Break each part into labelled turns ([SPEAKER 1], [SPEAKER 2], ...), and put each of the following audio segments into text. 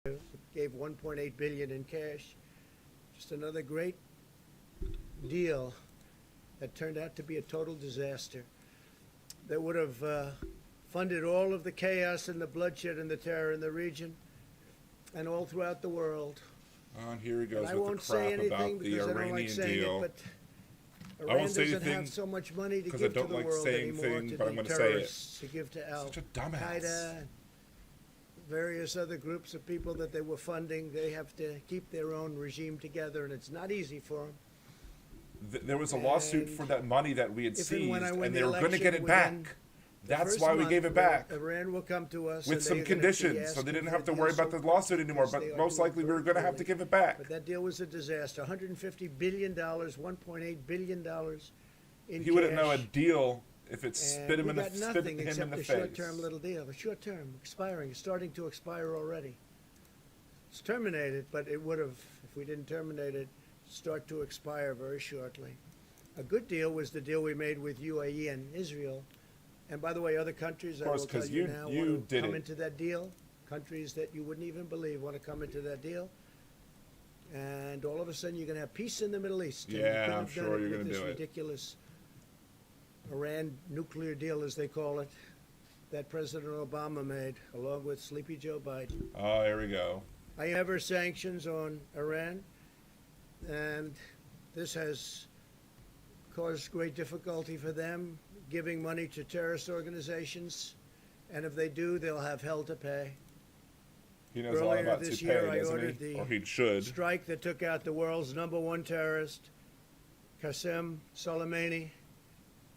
[SPEAKER 1] gave 1.8 billion in cash. Just another great deal that turned out to be a total disaster. That would have funded all of the chaos and the bloodshed and the terror in the region and all throughout the world.
[SPEAKER 2] And here he goes
[SPEAKER 1] I
[SPEAKER 2] with
[SPEAKER 1] won't
[SPEAKER 2] the
[SPEAKER 1] say
[SPEAKER 2] crap
[SPEAKER 1] anything
[SPEAKER 2] about the
[SPEAKER 1] because I don't like
[SPEAKER 2] Iranian
[SPEAKER 1] saying
[SPEAKER 2] deal.
[SPEAKER 1] it, but
[SPEAKER 2] I
[SPEAKER 1] Iran
[SPEAKER 2] won't say
[SPEAKER 1] doesn't
[SPEAKER 2] anything
[SPEAKER 1] have so much money to
[SPEAKER 2] because I
[SPEAKER 1] give to
[SPEAKER 2] don't
[SPEAKER 1] the
[SPEAKER 2] like
[SPEAKER 1] world
[SPEAKER 2] saying
[SPEAKER 1] anymore,
[SPEAKER 2] things,
[SPEAKER 1] to
[SPEAKER 2] but I'm
[SPEAKER 1] the
[SPEAKER 2] gonna say it.
[SPEAKER 1] terrorists, to give to
[SPEAKER 2] Such a dumbass.
[SPEAKER 1] Al-Qaeda, various other groups of people that they were funding. They have to keep their own regime together, and it's not easy for them.
[SPEAKER 2] There was a lawsuit for that money that we had
[SPEAKER 1] If and when
[SPEAKER 2] seized,
[SPEAKER 1] I win
[SPEAKER 2] and
[SPEAKER 1] the
[SPEAKER 2] they were going to get
[SPEAKER 1] election
[SPEAKER 2] it
[SPEAKER 1] within
[SPEAKER 2] back.
[SPEAKER 1] the
[SPEAKER 2] That's
[SPEAKER 1] first
[SPEAKER 2] why we
[SPEAKER 1] month,
[SPEAKER 2] gave it back.
[SPEAKER 1] Iran will come to us
[SPEAKER 2] With
[SPEAKER 1] and
[SPEAKER 2] some
[SPEAKER 1] they're gonna be
[SPEAKER 2] conditions, so they
[SPEAKER 1] asking
[SPEAKER 2] didn't
[SPEAKER 1] for
[SPEAKER 2] have to
[SPEAKER 1] a
[SPEAKER 2] worry
[SPEAKER 1] deal
[SPEAKER 2] about the
[SPEAKER 1] so
[SPEAKER 2] lawsuit anymore,
[SPEAKER 1] because they
[SPEAKER 2] but
[SPEAKER 1] are
[SPEAKER 2] most
[SPEAKER 1] doing
[SPEAKER 2] likely we were
[SPEAKER 1] very
[SPEAKER 2] going to have to
[SPEAKER 1] poorly.
[SPEAKER 2] give it back.
[SPEAKER 1] But that deal was a disaster. $150 billion, $1.8 billion in
[SPEAKER 2] He wouldn't know a
[SPEAKER 1] cash.
[SPEAKER 2] deal if it
[SPEAKER 1] And
[SPEAKER 2] spit him
[SPEAKER 1] we
[SPEAKER 2] in the
[SPEAKER 1] got
[SPEAKER 2] spit
[SPEAKER 1] nothing
[SPEAKER 2] him in
[SPEAKER 1] except
[SPEAKER 2] the
[SPEAKER 1] a
[SPEAKER 2] face.
[SPEAKER 1] short-term little deal. A short-term, expiring, starting to expire already. It's terminated, but it would have, if we didn't terminate it, start to expire very shortly. A good deal was the deal we made with UAE and Israel. And by the way, other countries, I
[SPEAKER 2] course,
[SPEAKER 1] will tell
[SPEAKER 2] 'cause
[SPEAKER 1] you
[SPEAKER 2] you-
[SPEAKER 1] now,
[SPEAKER 2] you
[SPEAKER 1] want to
[SPEAKER 2] did
[SPEAKER 1] come
[SPEAKER 2] it.
[SPEAKER 1] into that deal. Countries that you wouldn't even believe want to come into that deal. And all of a sudden, you're going to have peace in the Middle East. And you
[SPEAKER 2] Yeah,
[SPEAKER 1] couldn't
[SPEAKER 2] I'm
[SPEAKER 1] have done
[SPEAKER 2] sure
[SPEAKER 1] it
[SPEAKER 2] you're
[SPEAKER 1] with
[SPEAKER 2] gonna
[SPEAKER 1] this
[SPEAKER 2] do it.
[SPEAKER 1] ridiculous Iran nuclear deal, as they call it, that President Obama made, along with Sleepy Joe Biden.
[SPEAKER 2] Oh, here we go.
[SPEAKER 1] I have sanctions on Iran, and this has caused great difficulty for them, giving money to terrorist organizations, and if they do, they'll have hell to pay.
[SPEAKER 2] He knows a lot
[SPEAKER 1] Earlier
[SPEAKER 2] about
[SPEAKER 1] this
[SPEAKER 2] toupee,
[SPEAKER 1] year, I
[SPEAKER 2] doesn't
[SPEAKER 1] ordered
[SPEAKER 2] he?
[SPEAKER 1] the
[SPEAKER 2] Or he should.
[SPEAKER 1] strike that took out the world's #1 terrorist, Qasem Soleimani,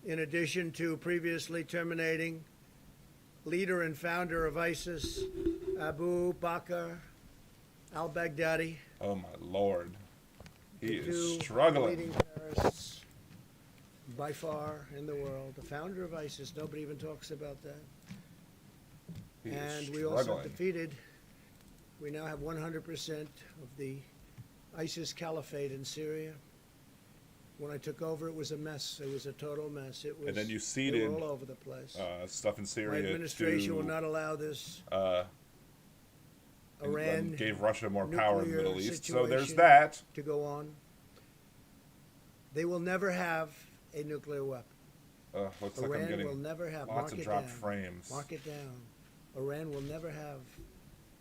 [SPEAKER 1] in addition to previously terminating leader and founder of ISIS, Abu Bakr al-Baghdadi.
[SPEAKER 2] Oh my lord, he
[SPEAKER 1] the
[SPEAKER 2] is
[SPEAKER 1] two
[SPEAKER 2] struggling.
[SPEAKER 1] leading terrorists by far in the world. The founder of ISIS, nobody even talks about that.
[SPEAKER 2] He is
[SPEAKER 1] And we also
[SPEAKER 2] struggling.
[SPEAKER 1] defeated, we now have 100% of the ISIS caliphate in Syria. When I took over, it was a mess. It was a total mess. It was,
[SPEAKER 2] And then you
[SPEAKER 1] they
[SPEAKER 2] ceded
[SPEAKER 1] were all over the place.
[SPEAKER 2] stuff in
[SPEAKER 1] My
[SPEAKER 2] Syria
[SPEAKER 1] administration will
[SPEAKER 2] to
[SPEAKER 1] not allow this.
[SPEAKER 2] and
[SPEAKER 1] Iran
[SPEAKER 2] gave Russia more power in the
[SPEAKER 1] nuclear
[SPEAKER 2] Middle East. So there's
[SPEAKER 1] situation
[SPEAKER 2] that.
[SPEAKER 1] to go on. They will never have a nuclear weapon.
[SPEAKER 2] Looks like I'm
[SPEAKER 1] Iran
[SPEAKER 2] getting
[SPEAKER 1] will never have.
[SPEAKER 2] lots
[SPEAKER 1] Mark
[SPEAKER 2] of
[SPEAKER 1] it
[SPEAKER 2] dropped
[SPEAKER 1] down.
[SPEAKER 2] frames.
[SPEAKER 1] Mark it down. Iran will never have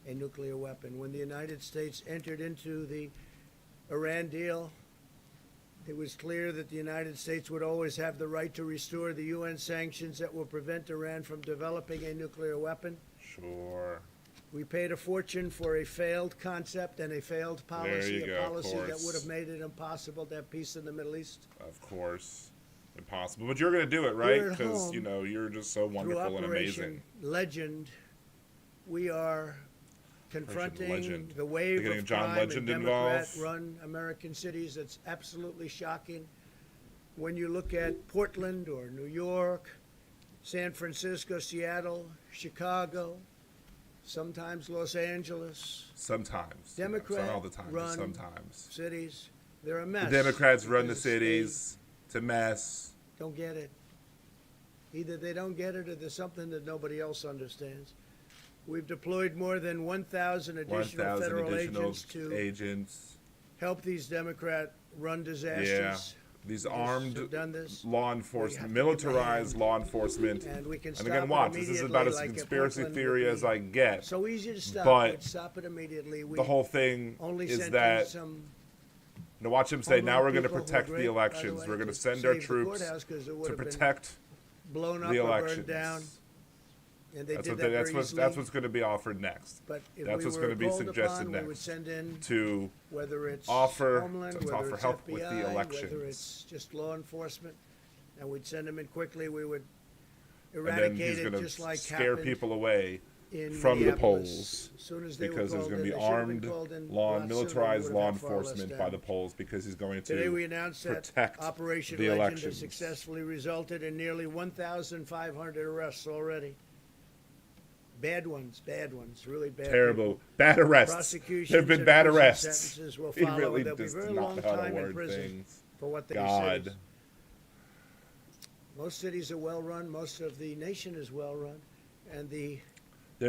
[SPEAKER 1] a nuclear weapon. When the United States entered into the Iran deal, it was clear that the United States would always have the right to restore the UN sanctions that will prevent Iran from developing a nuclear weapon.
[SPEAKER 2] Sure.
[SPEAKER 1] We paid a fortune for a failed concept and a failed policy,
[SPEAKER 2] you go,
[SPEAKER 1] a
[SPEAKER 2] of
[SPEAKER 1] policy that
[SPEAKER 2] course.
[SPEAKER 1] would have made it impossible to have peace in the Middle East.
[SPEAKER 2] Of course. Impossible. But you're going to do it, right?
[SPEAKER 1] Here at
[SPEAKER 2] Because,
[SPEAKER 1] home,
[SPEAKER 2] you know, you're just so
[SPEAKER 1] Through
[SPEAKER 2] wonderful and
[SPEAKER 1] Operation
[SPEAKER 2] amazing.
[SPEAKER 1] Legend, we are confronting
[SPEAKER 2] Legend.
[SPEAKER 1] the wave
[SPEAKER 2] They're getting
[SPEAKER 1] of
[SPEAKER 2] John
[SPEAKER 1] crime
[SPEAKER 2] Legend
[SPEAKER 1] in
[SPEAKER 2] involved?
[SPEAKER 1] Democrat-run American cities. That's absolutely shocking. When you look at Portland or New York, San Francisco, Seattle, Chicago, sometimes Los Angeles,
[SPEAKER 2] Sometimes. You know, it's not all the time, but
[SPEAKER 1] Democrat-run
[SPEAKER 2] sometimes.
[SPEAKER 1] cities, they're a mess.
[SPEAKER 2] The Democrats run the
[SPEAKER 1] because they
[SPEAKER 2] cities. It's a mess.
[SPEAKER 1] don't get it. Either they don't get it or there's something that nobody else understands. We've deployed more than 1,000 additional
[SPEAKER 2] 1,000
[SPEAKER 1] federal
[SPEAKER 2] additional
[SPEAKER 1] agents to
[SPEAKER 2] agents.
[SPEAKER 1] help these Democrat-run
[SPEAKER 2] Yeah.
[SPEAKER 1] disasters.
[SPEAKER 2] These
[SPEAKER 1] We just
[SPEAKER 2] armed
[SPEAKER 1] have done this.
[SPEAKER 2] law
[SPEAKER 1] We have
[SPEAKER 2] enforcement,
[SPEAKER 1] to give a
[SPEAKER 2] militarized
[SPEAKER 1] hand.
[SPEAKER 2] law enforcement.
[SPEAKER 1] And we can
[SPEAKER 2] And
[SPEAKER 1] stop
[SPEAKER 2] again,
[SPEAKER 1] it
[SPEAKER 2] watch, this is about as
[SPEAKER 1] immediately, like at
[SPEAKER 2] conspiracy
[SPEAKER 1] Portland
[SPEAKER 2] theory
[SPEAKER 1] would
[SPEAKER 2] as
[SPEAKER 1] be
[SPEAKER 2] I get.
[SPEAKER 1] So easy to stop.
[SPEAKER 2] But
[SPEAKER 1] We'd stop it immediately. We
[SPEAKER 2] The whole thing
[SPEAKER 1] only
[SPEAKER 2] is
[SPEAKER 1] sent in
[SPEAKER 2] that,
[SPEAKER 1] some
[SPEAKER 2] to watch him say, now
[SPEAKER 1] homeland
[SPEAKER 2] we're going to
[SPEAKER 1] people who are
[SPEAKER 2] protect
[SPEAKER 1] great,
[SPEAKER 2] the
[SPEAKER 1] by the
[SPEAKER 2] elections.
[SPEAKER 1] way,
[SPEAKER 2] We're going to
[SPEAKER 1] to
[SPEAKER 2] send our
[SPEAKER 1] save the
[SPEAKER 2] troops
[SPEAKER 1] courthouse 'cause it would
[SPEAKER 2] to
[SPEAKER 1] have been
[SPEAKER 2] protect
[SPEAKER 1] blown up
[SPEAKER 2] the
[SPEAKER 1] or
[SPEAKER 2] elections.
[SPEAKER 1] burned down. And they
[SPEAKER 2] That's
[SPEAKER 1] did
[SPEAKER 2] what
[SPEAKER 1] that
[SPEAKER 2] that's
[SPEAKER 1] very
[SPEAKER 2] what's
[SPEAKER 1] easily.
[SPEAKER 2] that's what's going to be offered next.
[SPEAKER 1] But if
[SPEAKER 2] That's
[SPEAKER 1] we
[SPEAKER 2] what's
[SPEAKER 1] were
[SPEAKER 2] going to be
[SPEAKER 1] called
[SPEAKER 2] suggested
[SPEAKER 1] upon, we would
[SPEAKER 2] next.
[SPEAKER 1] send in,
[SPEAKER 2] To
[SPEAKER 1] whether it's
[SPEAKER 2] offer
[SPEAKER 1] Homeland,
[SPEAKER 2] to
[SPEAKER 1] whether
[SPEAKER 2] offer
[SPEAKER 1] it's
[SPEAKER 2] help with the
[SPEAKER 1] FBI, whether
[SPEAKER 2] elections.
[SPEAKER 1] it's just law enforcement, and we'd send them in quickly. We would
[SPEAKER 2] and then
[SPEAKER 1] eradicate
[SPEAKER 2] he's
[SPEAKER 1] it
[SPEAKER 2] going to
[SPEAKER 1] just like
[SPEAKER 2] scare
[SPEAKER 1] happened
[SPEAKER 2] people away
[SPEAKER 1] in
[SPEAKER 2] from the
[SPEAKER 1] Minneapolis.
[SPEAKER 2] polls
[SPEAKER 1] As soon as they were
[SPEAKER 2] because there's
[SPEAKER 1] called
[SPEAKER 2] going to
[SPEAKER 1] in,
[SPEAKER 2] be
[SPEAKER 1] they should have been
[SPEAKER 2] armed
[SPEAKER 1] called in
[SPEAKER 2] law,
[SPEAKER 1] a lot sooner. We
[SPEAKER 2] militarized
[SPEAKER 1] would
[SPEAKER 2] law
[SPEAKER 1] have had far less
[SPEAKER 2] enforcement by the
[SPEAKER 1] damage.
[SPEAKER 2] polls because he's going
[SPEAKER 1] Today we
[SPEAKER 2] to
[SPEAKER 1] announced that
[SPEAKER 2] protect
[SPEAKER 1] Operation
[SPEAKER 2] the
[SPEAKER 1] Legend
[SPEAKER 2] elections.
[SPEAKER 1] has successfully resulted in nearly 1,500 arrests already. Bad ones, really bad.
[SPEAKER 2] Terrible,
[SPEAKER 1] people.
[SPEAKER 2] bad arrests.
[SPEAKER 1] Prosecutions
[SPEAKER 2] There have been
[SPEAKER 1] and
[SPEAKER 2] bad
[SPEAKER 1] prison
[SPEAKER 2] arrests.
[SPEAKER 1] sentences will
[SPEAKER 2] He
[SPEAKER 1] follow,
[SPEAKER 2] really
[SPEAKER 1] and there'll be
[SPEAKER 2] does
[SPEAKER 1] very
[SPEAKER 2] not
[SPEAKER 1] long
[SPEAKER 2] know how to
[SPEAKER 1] time in
[SPEAKER 2] word
[SPEAKER 1] prison
[SPEAKER 2] things.
[SPEAKER 1] for what they
[SPEAKER 2] God.
[SPEAKER 1] say. Most cities are well run. Most of the nation is well run, and the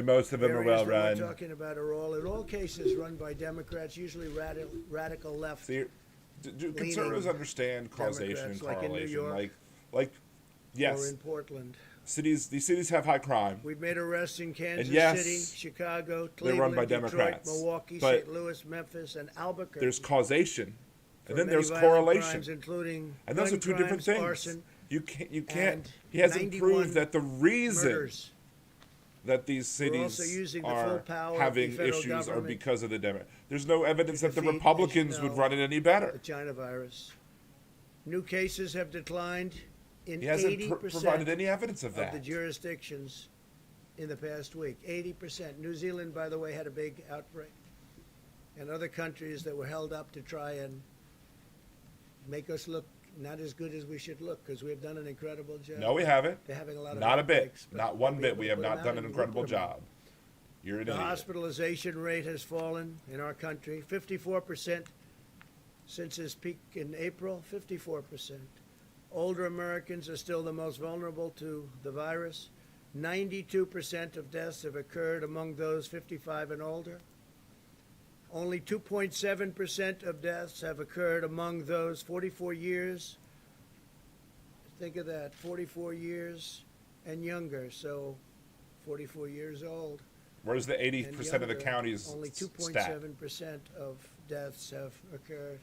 [SPEAKER 2] Most of them are
[SPEAKER 1] Areas
[SPEAKER 2] well
[SPEAKER 1] that
[SPEAKER 2] run.
[SPEAKER 1] we're talking about are all, in all cases, run by Democrats, usually radical left.
[SPEAKER 2] See, do conservatives understand causation and
[SPEAKER 1] Democrats, like in New
[SPEAKER 2] correlation?
[SPEAKER 1] York.
[SPEAKER 2] Like,
[SPEAKER 1] Or
[SPEAKER 2] yes,
[SPEAKER 1] in Portland.
[SPEAKER 2] these cities have high crime.
[SPEAKER 1] We've made arrests in Kansas
[SPEAKER 2] yes,
[SPEAKER 1] City, Chicago,
[SPEAKER 2] they're run
[SPEAKER 1] Cleveland,
[SPEAKER 2] by
[SPEAKER 1] Detroit,
[SPEAKER 2] Democrats.
[SPEAKER 1] Milwaukee,
[SPEAKER 2] But
[SPEAKER 1] St. Louis, Memphis, and Albuquerque.
[SPEAKER 2] There's causation,
[SPEAKER 1] for
[SPEAKER 2] and then
[SPEAKER 1] many
[SPEAKER 2] there's
[SPEAKER 1] violent
[SPEAKER 2] correlation,
[SPEAKER 1] crimes, including
[SPEAKER 2] and those
[SPEAKER 1] gun
[SPEAKER 2] are two different
[SPEAKER 1] crimes,
[SPEAKER 2] things.
[SPEAKER 1] arson,
[SPEAKER 2] You can't.
[SPEAKER 1] and
[SPEAKER 2] He hasn't
[SPEAKER 1] 91
[SPEAKER 2] proved that the reason
[SPEAKER 1] murders.
[SPEAKER 2] that these
[SPEAKER 1] We're also
[SPEAKER 2] cities
[SPEAKER 1] using the full
[SPEAKER 2] are
[SPEAKER 1] power of
[SPEAKER 2] having
[SPEAKER 1] the federal
[SPEAKER 2] issues are
[SPEAKER 1] government
[SPEAKER 2] because of the Democrats. There's no evidence
[SPEAKER 1] to
[SPEAKER 2] that the
[SPEAKER 1] defeat,
[SPEAKER 2] Republicans
[SPEAKER 1] as you
[SPEAKER 2] would
[SPEAKER 1] know,
[SPEAKER 2] run it any better.
[SPEAKER 1] The China virus. New cases have declined in
[SPEAKER 2] He hasn't
[SPEAKER 1] 80%
[SPEAKER 2] provided any evidence of
[SPEAKER 1] of the
[SPEAKER 2] that.
[SPEAKER 1] jurisdictions in the past week. 80%. New Zealand, by the way, had a big outbreak. And other countries that were held up to try and make us look not as good as we should look, because we've done an incredible job.
[SPEAKER 2] No, we haven't.
[SPEAKER 1] They're having a lot of
[SPEAKER 2] Not a bit.
[SPEAKER 1] outbreaks, but
[SPEAKER 2] Not one
[SPEAKER 1] we'll be
[SPEAKER 2] bit.
[SPEAKER 1] able
[SPEAKER 2] We
[SPEAKER 1] to
[SPEAKER 2] have
[SPEAKER 1] put 'em
[SPEAKER 2] not
[SPEAKER 1] out
[SPEAKER 2] done an
[SPEAKER 1] and we'll
[SPEAKER 2] incredible
[SPEAKER 1] put 'em out.
[SPEAKER 2] job. You're an
[SPEAKER 1] The
[SPEAKER 2] idiot.
[SPEAKER 1] hospitalization rate has fallen in our country, 54% since its peak in April, 54%. Older Americans are still the most vulnerable to the virus. 92% of deaths have occurred among those 55 and older. Only 2.7% of deaths have occurred among those 44 years. Think of that, 44 years and younger, so 44 years old.
[SPEAKER 2] Where's the
[SPEAKER 1] and
[SPEAKER 2] 80% of the
[SPEAKER 1] younger.
[SPEAKER 2] counties
[SPEAKER 1] Only
[SPEAKER 2] stat?
[SPEAKER 1] 2.7% of deaths have occurred.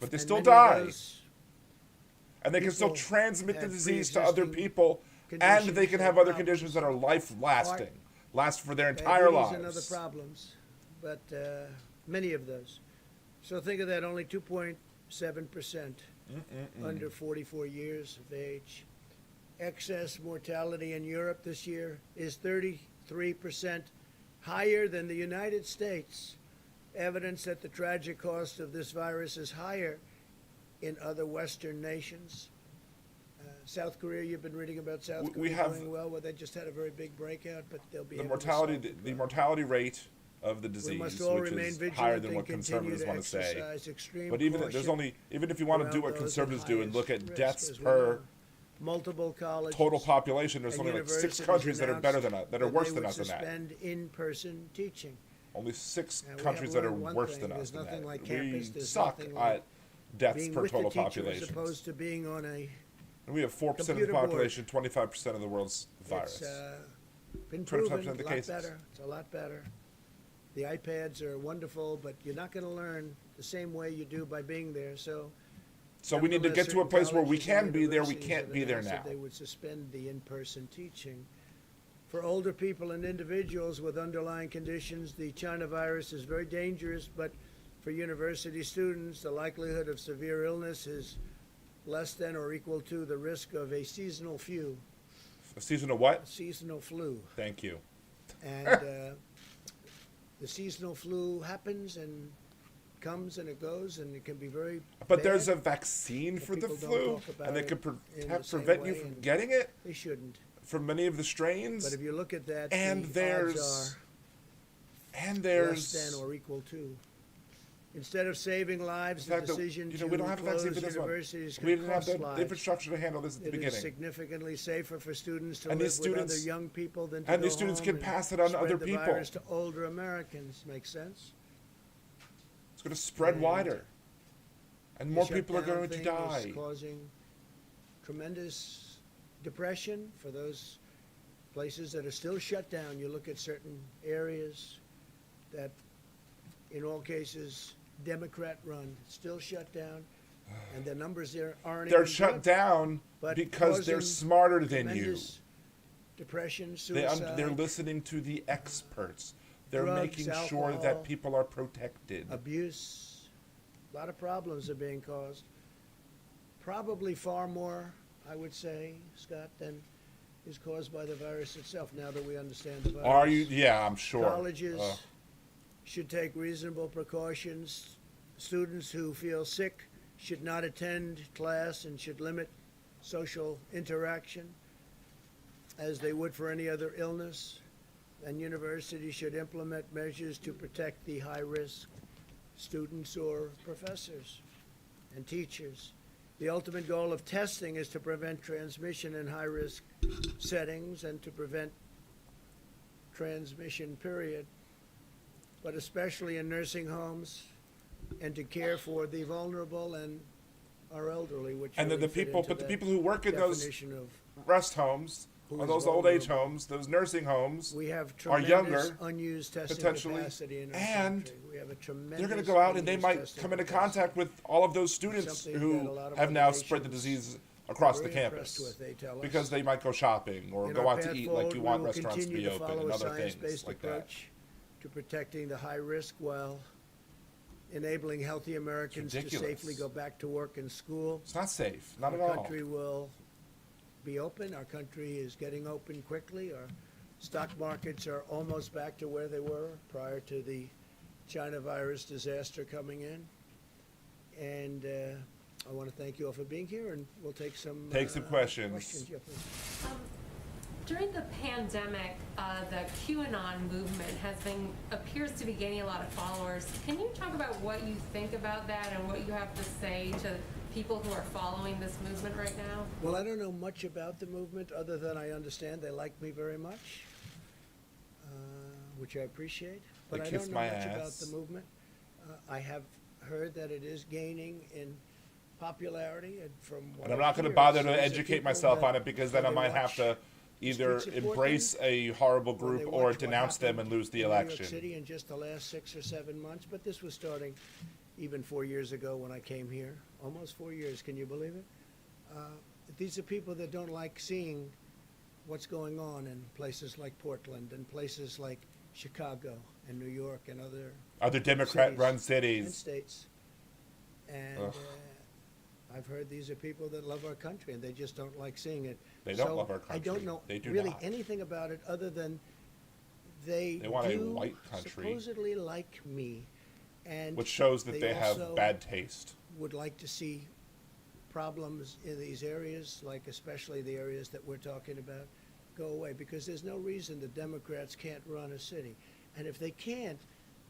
[SPEAKER 2] But they
[SPEAKER 1] And
[SPEAKER 2] still
[SPEAKER 1] many of
[SPEAKER 2] die.
[SPEAKER 1] those
[SPEAKER 2] And they can still
[SPEAKER 1] people
[SPEAKER 2] transmit the
[SPEAKER 1] have
[SPEAKER 2] disease to other
[SPEAKER 1] pre-existing
[SPEAKER 2] people, and they
[SPEAKER 1] conditions
[SPEAKER 2] can
[SPEAKER 1] or
[SPEAKER 2] have other
[SPEAKER 1] problems.
[SPEAKER 2] conditions that are life-lasting, last for their entire
[SPEAKER 1] diabetes and other
[SPEAKER 2] lives.
[SPEAKER 1] problems, but many of those. So think of that, only 2.7% under 44 years of age. Excess mortality in Europe this year is 33% higher than the United States. Evidence that the tragic cost of this virus is higher in other Western nations. South Korea, you've been reading about South
[SPEAKER 2] We
[SPEAKER 1] Korea
[SPEAKER 2] have-
[SPEAKER 1] doing well. Well, they just had a very big breakout, but they'll be
[SPEAKER 2] The
[SPEAKER 1] able to
[SPEAKER 2] mortality,
[SPEAKER 1] solve
[SPEAKER 2] the
[SPEAKER 1] problem.
[SPEAKER 2] mortality rate of the
[SPEAKER 1] We
[SPEAKER 2] disease,
[SPEAKER 1] must all
[SPEAKER 2] which
[SPEAKER 1] remain
[SPEAKER 2] is
[SPEAKER 1] vigilant
[SPEAKER 2] higher than
[SPEAKER 1] and
[SPEAKER 2] what
[SPEAKER 1] continue
[SPEAKER 2] conservatives
[SPEAKER 1] to
[SPEAKER 2] want to say.
[SPEAKER 1] exercise extreme
[SPEAKER 2] But even
[SPEAKER 1] caution
[SPEAKER 2] even if you want to do
[SPEAKER 1] around
[SPEAKER 2] what
[SPEAKER 1] those
[SPEAKER 2] conservatives
[SPEAKER 1] at
[SPEAKER 2] do and look at
[SPEAKER 1] highest
[SPEAKER 2] deaths
[SPEAKER 1] risk, as we
[SPEAKER 2] per
[SPEAKER 1] know. Multiple colleges,
[SPEAKER 2] total population, there's
[SPEAKER 1] and
[SPEAKER 2] only like 6
[SPEAKER 1] universities
[SPEAKER 2] countries that are better
[SPEAKER 1] announced
[SPEAKER 2] than us, that are
[SPEAKER 1] that
[SPEAKER 2] worse
[SPEAKER 1] they
[SPEAKER 2] than
[SPEAKER 1] would
[SPEAKER 2] us than that.
[SPEAKER 1] suspend in-person teaching.
[SPEAKER 2] Only 6
[SPEAKER 1] And we
[SPEAKER 2] countries
[SPEAKER 1] have
[SPEAKER 2] that are
[SPEAKER 1] learned one
[SPEAKER 2] worse
[SPEAKER 1] thing,
[SPEAKER 2] than
[SPEAKER 1] there's
[SPEAKER 2] us than
[SPEAKER 1] nothing
[SPEAKER 2] that.
[SPEAKER 1] like
[SPEAKER 2] We
[SPEAKER 1] campus, there's
[SPEAKER 2] suck
[SPEAKER 1] nothing like
[SPEAKER 2] at deaths
[SPEAKER 1] Being
[SPEAKER 2] per
[SPEAKER 1] with the
[SPEAKER 2] total
[SPEAKER 1] teacher as
[SPEAKER 2] population.
[SPEAKER 1] opposed to being on a
[SPEAKER 2] And we have 4% of the
[SPEAKER 1] computer board.
[SPEAKER 2] population, 25% of the world's virus.
[SPEAKER 1] It's been
[SPEAKER 2] 25%
[SPEAKER 1] proven,
[SPEAKER 2] of the
[SPEAKER 1] a lot
[SPEAKER 2] cases.
[SPEAKER 1] better. It's a lot better. The iPads are wonderful, but you're not going to learn the same way you do by being there. So
[SPEAKER 2] We need to get to a place where we can be there, we can't be there
[SPEAKER 1] now.
[SPEAKER 2] now.
[SPEAKER 1] They would suspend the in-person teaching. For older people and individuals with underlying conditions, the China virus is very dangerous, but for university students, the likelihood of severe illness is less than or equal to the risk of a seasonal flu.
[SPEAKER 2] A season of what?
[SPEAKER 1] Seasonal flu.
[SPEAKER 2] Thank you.
[SPEAKER 1] And the seasonal flu happens and comes and it goes, and it can be very
[SPEAKER 2] But
[SPEAKER 1] bad.
[SPEAKER 2] there's a vaccine
[SPEAKER 1] But
[SPEAKER 2] for the
[SPEAKER 1] people don't
[SPEAKER 2] flu,
[SPEAKER 1] talk about
[SPEAKER 2] and they
[SPEAKER 1] it
[SPEAKER 2] could
[SPEAKER 1] in the same
[SPEAKER 2] prevent you
[SPEAKER 1] way,
[SPEAKER 2] from
[SPEAKER 1] and
[SPEAKER 2] getting it
[SPEAKER 1] They shouldn't.
[SPEAKER 2] from many of the strains.
[SPEAKER 1] But if you look at that,
[SPEAKER 2] And
[SPEAKER 1] the
[SPEAKER 2] there's
[SPEAKER 1] odds
[SPEAKER 2] and
[SPEAKER 1] are
[SPEAKER 2] there's
[SPEAKER 1] less than or equal to. Instead of saving lives,
[SPEAKER 2] the
[SPEAKER 1] the
[SPEAKER 2] fact that,
[SPEAKER 1] decision
[SPEAKER 2] we don't
[SPEAKER 1] to
[SPEAKER 2] have a vaccine
[SPEAKER 1] close
[SPEAKER 2] for this one.
[SPEAKER 1] universities
[SPEAKER 2] We
[SPEAKER 1] can
[SPEAKER 2] didn't have
[SPEAKER 1] cost
[SPEAKER 2] the
[SPEAKER 1] lives.
[SPEAKER 2] infrastructure to handle this at the
[SPEAKER 1] It is
[SPEAKER 2] beginning.
[SPEAKER 1] significantly safer for students to
[SPEAKER 2] And
[SPEAKER 1] live
[SPEAKER 2] these
[SPEAKER 1] with other
[SPEAKER 2] students-
[SPEAKER 1] young people than to
[SPEAKER 2] and
[SPEAKER 1] go
[SPEAKER 2] these students
[SPEAKER 1] home
[SPEAKER 2] can
[SPEAKER 1] and
[SPEAKER 2] pass it on to
[SPEAKER 1] spread
[SPEAKER 2] other
[SPEAKER 1] the
[SPEAKER 2] people.
[SPEAKER 1] virus to older Americans. Makes sense?
[SPEAKER 2] It's going to spread
[SPEAKER 1] And
[SPEAKER 2] wider, and
[SPEAKER 1] The
[SPEAKER 2] more people are
[SPEAKER 1] shutdown
[SPEAKER 2] going to
[SPEAKER 1] thing
[SPEAKER 2] die.
[SPEAKER 1] is causing tremendous depression for those places that are still shut down. You look at certain areas that, in all cases, Democrat-run, still shut down, and the numbers there aren't
[SPEAKER 2] They're
[SPEAKER 1] even
[SPEAKER 2] shut
[SPEAKER 1] good,
[SPEAKER 2] down
[SPEAKER 1] but
[SPEAKER 2] because they're
[SPEAKER 1] causing
[SPEAKER 2] smarter than you.
[SPEAKER 1] tremendous depression, suicide,
[SPEAKER 2] They're listening to the experts. They're
[SPEAKER 1] drugs,
[SPEAKER 2] making sure
[SPEAKER 1] alcohol,
[SPEAKER 2] that people are protected.
[SPEAKER 1] abuse. A lot of problems are being caused. Probably far more, I would say, Scott, than is caused by the virus itself, now that we understand the virus.
[SPEAKER 2] Are you? Yeah, I'm sure.
[SPEAKER 1] Colleges should take reasonable precautions. Students who feel sick should not attend class and should limit social interaction as they would for any other illness. And universities should implement measures to protect the high-risk students or professors and teachers. The ultimate goal of testing is to prevent transmission in high-risk settings and to prevent transmission, period, but especially in nursing homes and to care for the vulnerable and our elderly, which
[SPEAKER 2] And then
[SPEAKER 1] really
[SPEAKER 2] the
[SPEAKER 1] fit
[SPEAKER 2] people,
[SPEAKER 1] into
[SPEAKER 2] but the
[SPEAKER 1] that
[SPEAKER 2] people who work in those
[SPEAKER 1] definition of
[SPEAKER 2] rest homes,
[SPEAKER 1] who
[SPEAKER 2] or
[SPEAKER 1] is
[SPEAKER 2] those old age
[SPEAKER 1] vulnerable.
[SPEAKER 2] homes, those nursing homes,
[SPEAKER 1] we have
[SPEAKER 2] are
[SPEAKER 1] tremendous
[SPEAKER 2] younger,
[SPEAKER 1] unused testing
[SPEAKER 2] potentially,
[SPEAKER 1] capacity in our
[SPEAKER 2] and
[SPEAKER 1] country. We have a tremendous
[SPEAKER 2] they're going to go out and they
[SPEAKER 1] unused
[SPEAKER 2] might
[SPEAKER 1] testing
[SPEAKER 2] come into
[SPEAKER 1] capacity.
[SPEAKER 2] contact with all of those students
[SPEAKER 1] Something that
[SPEAKER 2] who
[SPEAKER 1] a lot of
[SPEAKER 2] have
[SPEAKER 1] other
[SPEAKER 2] now spread the
[SPEAKER 1] nations
[SPEAKER 2] disease across the
[SPEAKER 1] very impressed
[SPEAKER 2] campus
[SPEAKER 1] with, they tell us.
[SPEAKER 2] because they might go shopping or
[SPEAKER 1] In
[SPEAKER 2] go
[SPEAKER 1] our
[SPEAKER 2] out to
[SPEAKER 1] path
[SPEAKER 2] eat
[SPEAKER 1] forward,
[SPEAKER 2] like you
[SPEAKER 1] we
[SPEAKER 2] want
[SPEAKER 1] will
[SPEAKER 2] restaurants to
[SPEAKER 1] continue
[SPEAKER 2] be open
[SPEAKER 1] follow
[SPEAKER 2] and
[SPEAKER 1] a
[SPEAKER 2] other things
[SPEAKER 1] science-based
[SPEAKER 2] like that.
[SPEAKER 1] approach to protecting the high risk while enabling healthy Americans to
[SPEAKER 2] ridiculous.
[SPEAKER 1] safely go back to work and school.
[SPEAKER 2] It's not safe, not at
[SPEAKER 1] Our
[SPEAKER 2] all.
[SPEAKER 1] country will be open. Our country is getting open quickly. Our stock markets are almost back to where they were prior to the China virus disaster coming in. And I want to thank you all for being here, and we'll take some
[SPEAKER 2] questions.
[SPEAKER 1] Yeah, please.
[SPEAKER 3] During the pandemic, the QAnon movement appears to be gaining a lot of followers. Can you talk about what you think about that and what you have to say to people who are following this movement right now?
[SPEAKER 1] Well, I don't know much about the movement other than I understand they like me very much, which I appreciate. But
[SPEAKER 2] They
[SPEAKER 1] I
[SPEAKER 2] kiss
[SPEAKER 1] don't know
[SPEAKER 2] my
[SPEAKER 1] much about
[SPEAKER 2] ass.
[SPEAKER 1] the movement. I have heard that it is gaining in popularity, and from what
[SPEAKER 2] And I'm
[SPEAKER 1] I
[SPEAKER 2] not going to
[SPEAKER 1] hear,
[SPEAKER 2] bother
[SPEAKER 1] it
[SPEAKER 2] to
[SPEAKER 1] seems that
[SPEAKER 2] educate
[SPEAKER 1] people
[SPEAKER 2] myself
[SPEAKER 1] that-
[SPEAKER 2] on it because then I
[SPEAKER 1] when they
[SPEAKER 2] might have
[SPEAKER 1] watch
[SPEAKER 2] to either
[SPEAKER 1] street support
[SPEAKER 2] embrace
[SPEAKER 1] them,
[SPEAKER 2] a horrible
[SPEAKER 1] when they
[SPEAKER 2] group
[SPEAKER 1] watch
[SPEAKER 2] or
[SPEAKER 1] what
[SPEAKER 2] denounce them and
[SPEAKER 1] happened
[SPEAKER 2] lose the
[SPEAKER 1] in New York
[SPEAKER 2] election.
[SPEAKER 1] City in just the last 6 or 7 months, but this was starting even 4 years ago when I came here. Almost 4 years, can you believe it? These are people that don't like seeing what's going on in places like Portland and places like Chicago and New York and
[SPEAKER 2] Other Democrat-run
[SPEAKER 1] cities and
[SPEAKER 2] cities.
[SPEAKER 1] states. And
[SPEAKER 2] Ugh.
[SPEAKER 1] I've heard these are people that love our country and they just don't like seeing it.
[SPEAKER 2] They don't
[SPEAKER 1] So
[SPEAKER 2] love our
[SPEAKER 1] I
[SPEAKER 2] country.
[SPEAKER 1] don't know
[SPEAKER 2] They do
[SPEAKER 1] really
[SPEAKER 2] not.
[SPEAKER 1] anything about it other than they
[SPEAKER 2] want a
[SPEAKER 1] do
[SPEAKER 2] white country.
[SPEAKER 1] supposedly like me, and
[SPEAKER 2] Which shows that they have
[SPEAKER 1] also
[SPEAKER 2] bad taste.
[SPEAKER 1] would like to see problems in these areas, like especially the areas that we're talking about, go away, because there's no reason the Democrats can't run a city. And if they can't,